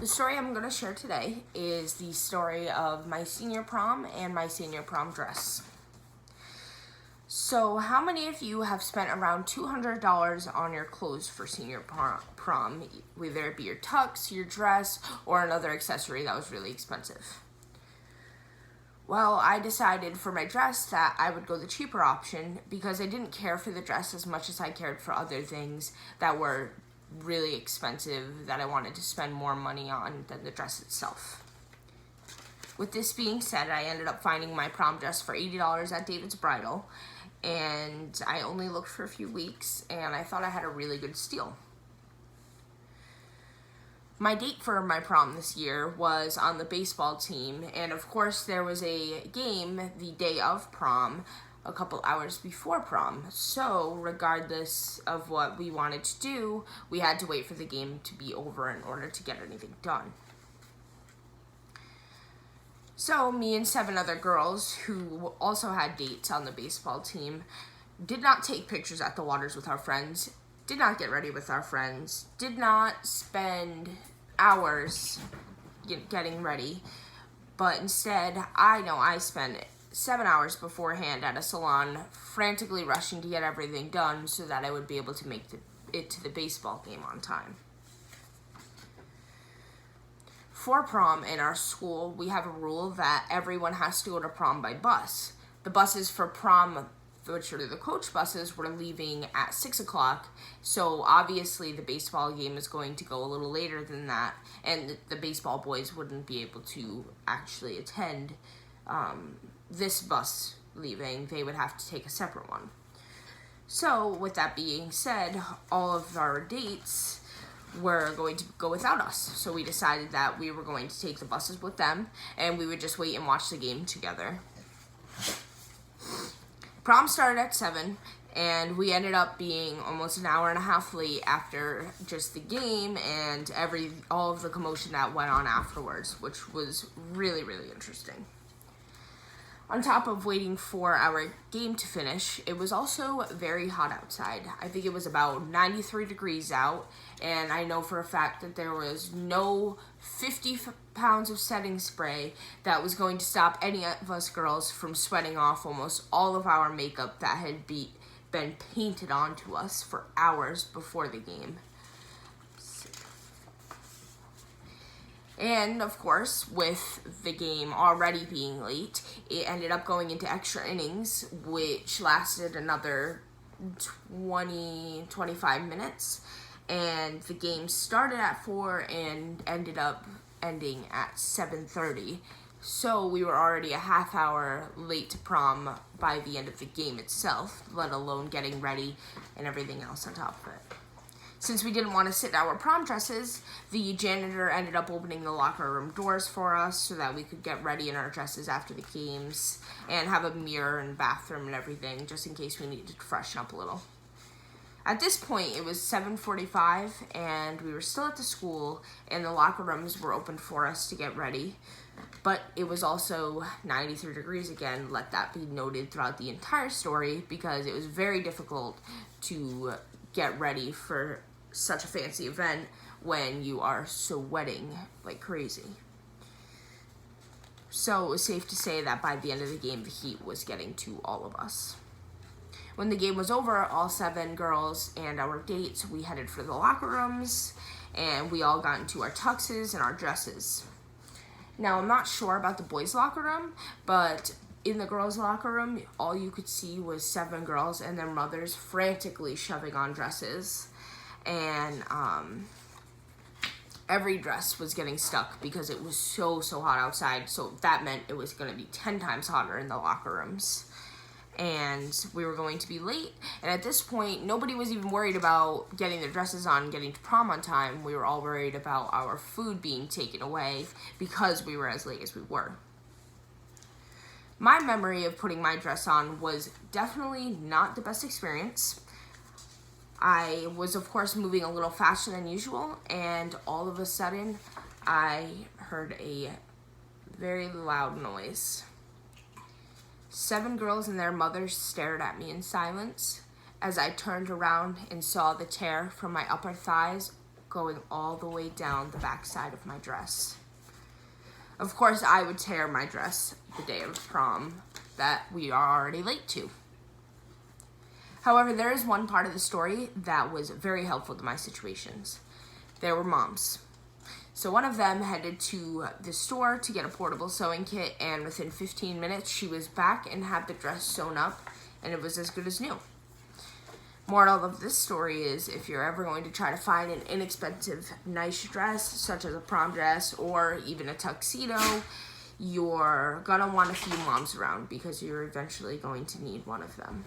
The story I'm going to share today is the story of my senior prom and my senior prom dress. So, how many of you have spent around $200 on your clothes for senior prom, whether it be your tux, your dress, or another accessory that was really expensive? Well, I decided for my dress that I would go the cheaper option because I didn't care for the dress as much as I cared for other things that were really expensive that I wanted to spend more money on than the dress itself. With this being said, I ended up finding my prom dress for $80 at David's Bridal, and I only looked for a few weeks, and I thought I had a really good steal. My date for my prom this year was on the baseball team, and of course there was a game the day of prom, a couple hours before prom. So regardless of what we wanted to do, we had to wait for the game to be over in order to get anything done. So me and 7 other girls who also had dates on the baseball team did not take pictures at the waters with our friends, did not get ready with our friends, did not spend hours getting ready, but instead, I spent 7 hours beforehand at a salon frantically rushing to get everything done so that I would be able to make it to the baseball game on time. For prom in our school, we have a rule that everyone has to go to prom by bus. The buses for prom, which are the coach buses, were leaving at 6 o'clock, so obviously the baseball game is going to go a little later than that, and the baseball boys wouldn't be able to actually attend this bus leaving. They would have to take a separate one. So with that being said, all of our dates were going to go without us, so we decided that we were going to take the buses with them, and we would just wait and watch the game together. Prom started at 7, and we ended up being almost an hour and a half late after just the game and all of the commotion that went on afterwards, which was really, really interesting. On top of waiting for our game to finish, it was also very hot outside. I think it was about 93 degrees out, and I know for a fact that there was no 50 pounds of setting spray that was going to stop any of us girls from sweating off almost all of our makeup that had been painted onto us for hours before the game. And, of course, with the game already being late, it ended up going into extra innings, which lasted another 25 minutes. And the game started at 4 and ended up ending at 7:30. So we were already a half hour late to prom by the end of the game itself, let alone getting ready and everything else on top of it. Since we didn't want to sit in our prom dresses, the janitor ended up opening the locker room doors for us so that we could get ready in our dresses after the games and have a mirror and bathroom and everything just in case we needed to freshen up a little. At this point, it was 7:45 and we were still at the school and the locker rooms were open for us to get ready. But it was also 93 degrees again, let that be noted throughout the entire story, because it was very difficult to get ready for such a fancy event when you are sweating like crazy. So it was safe to say that by the end of the game, the heat was getting to all of us. When the game was over, all 7 girls and our dates, we headed for the locker rooms, and we all got into our tuxes and our dresses. Now, I'm not sure about the boys' locker room, but in the girls' locker room, all you could see was 7 girls and their mothers frantically shoving on dresses. And every dress was getting stuck because it was so hot outside. So that meant it was going to be 10 times hotter in the locker rooms. And we were going to be late. And at this point, nobody was even worried about getting their dresses on and getting to prom on time. We were all worried about our food being taken away because we were as late as we were. My memory of putting my dress on was definitely not the best experience. I was, of course, moving a little faster than usual, and all of a sudden, I heard a very loud noise. 7 girls and their mothers stared at me in silence as I turned around and saw the tear from my upper thighs going all the way down the back side of my dress. Of course, I would tear my dress the day of prom that we are already late to. However, there is one part of the story that was very helpful to my situations. There were moms. So one of them headed to the store to get a portable sewing kit, and within 15 minutes, she was back and had the dress sewn up, and it was as good as new. Moral of this story is, if you're ever going to try to find an inexpensive, nice dress, such as a prom dress or even a tuxedo, you're gonna want a few moms around because you're eventually going to need one of them.